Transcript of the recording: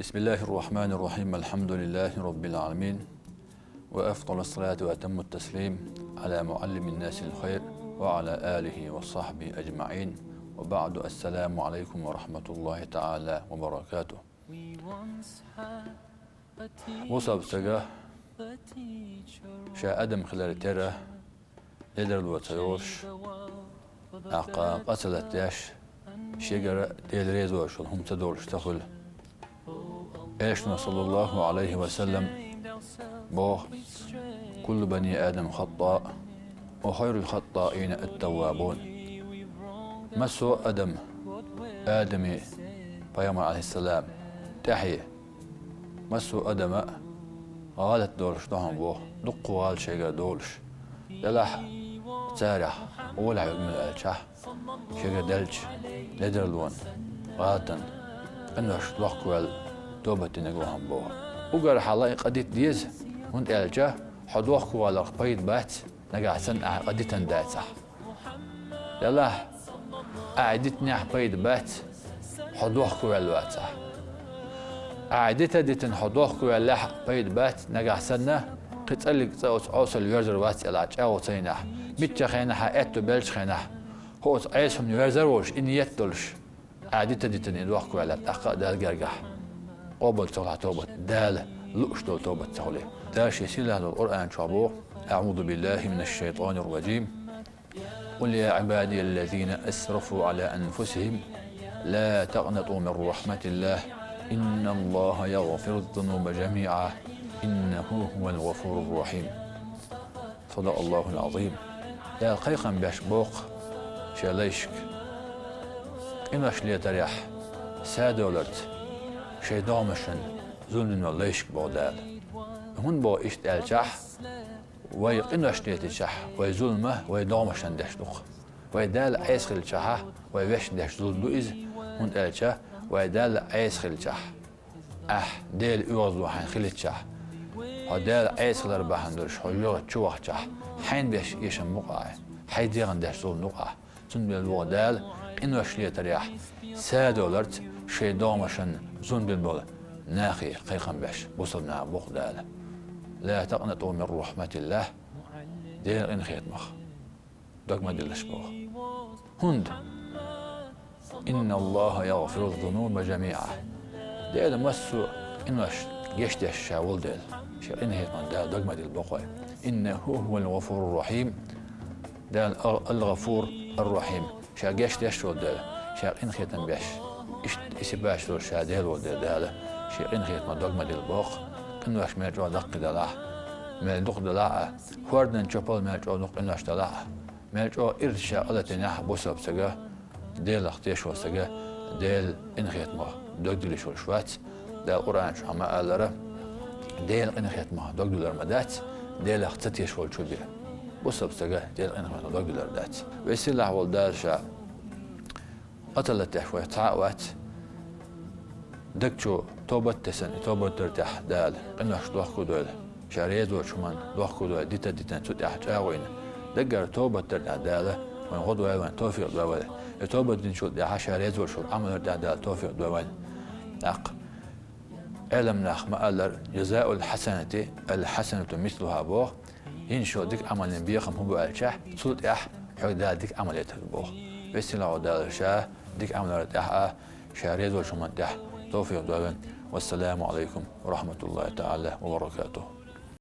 بسم الله الرحمن الرحيم. الحمد لله رب العالمين، وأفضل الصلاة وأتم التسليم على معلم الناس الخير وعلى آله وصحبه أجمعين، وبعد. السلام عليكم ورحمة الله تعالى وبركاته. وصاب سجاه شا أدم خلال ترى لدر الوتيوش أقا قتلت ياش شجرة ديل ريزوش هم تدولش تخل إيشنا صلى الله عليه وسلم بوه كل بني آدم خطاء وخير الخطائين التوابون. مسو آدمي بيوم عليه السلام تحية مسو آدم غالت دولش دهم بوه دقوا غال شيء دولش دلح تارح أول عيد من الألشح شيء دلج لدرلون غاتن إنوش لقوا توبة نجوهم بوه وقال حلاي قديت ديز وانت ألجا حدوخ على قبيد بات نجا سن قديت انداتح يلا أعدتني قبيد بات حدوخ على الواتح أعدت حدوخ على قبيد بات نجا سنة قتلك أوصل يرزر وات العج أو تينا متى خينا حقت بلش خينا هو عايزهم يرزر وش إن يتلش أعدت حدوخ على الأقاء دال جرجح قبل توبة دال لؤش توبة تولي داش يسيل هذا القرآن شابوه. أعوذ بالله من الشيطان الرجيم. قل يا عبادي الذين أسرفوا على أنفسهم لا تقنطوا من رحمة الله إن الله يغفر الذنوب جميعا إنه هو الغفور الرحيم. صدق الله العظيم. يا القيقا بيشبوق شاليشك إنش لي تريح سادولت شيء دامشن ظلم والليشك بودال هون بو إشت الجح ويقنش تيتشح ويظلمه ويدامشن دشلوخ ويدال عيسخ الجح ويوش دش ظلدوئز هون الجح ويدال عيسخ الجح ديل يوضو حين خلتشح ودال عيسخ الارباحن درش حيوغ تشوخ جح حين بيش يشن مقاع حيديغن دش ظلم نقاع تنبي الوغدال إنوش لي تريح سادولرت شيء دامشن زون بالبول ناخي قيقا باش وصلنا بغدال لا تقنطوا من رحمة الله دير إن خيط مخ دوك ما دلش بوخ هند إن الله يغفر الذنوب جميعا دير مسو إنوش يشتش شاول ديل شير إن خيط من دال دوك ما دل بوخ إنه هو الغفور الرحيم دال الغفور الرحيم شاق يشتش شاول ديل شاق إن خيطا باش إسباش دور شاديل ودير داله شيرين خيط ما دوغ ما ديل بوخ كنواش ماجو دق دلاه مالدوق دلاه خوردن شوبول ماجو دوق إنواش دلاه ماجو إرشا على تناح بوسب سجا ديل اختيش وسجا ديل إن خيط ما دوغ دليش والشوات دال القرآن شو عما قالره ديل إن خيط ما دوغ دلر مدات ديل اختيش والشوبير بوسب سجا ديل إن خيط ما دوغ دلر دات ويسيل والدار شا قتلت تحوي تعاوات دكتو توبة تسن توبة ترتاح دال إنوش دوخ دول شاريز وشمان دوخ دول ديتا تتح جاوين دقر توبة ترتاح دال وين غدوة وين توفيق دول توبة دنشو داها شاريز وشو عمل ترتاح دال توفيق دول ناق علم ناخ ما قال جزاء الحسنة مثلها بوخ ينشو ديك عمل بيخم هو بالشح صوت حق دال ديك عملية بوخ بس لو دال شاه ديك عمل ترتاح شاريز وشمان تح توفيق دوين. والسلام عليكم ورحمة الله تعالى وبركاته.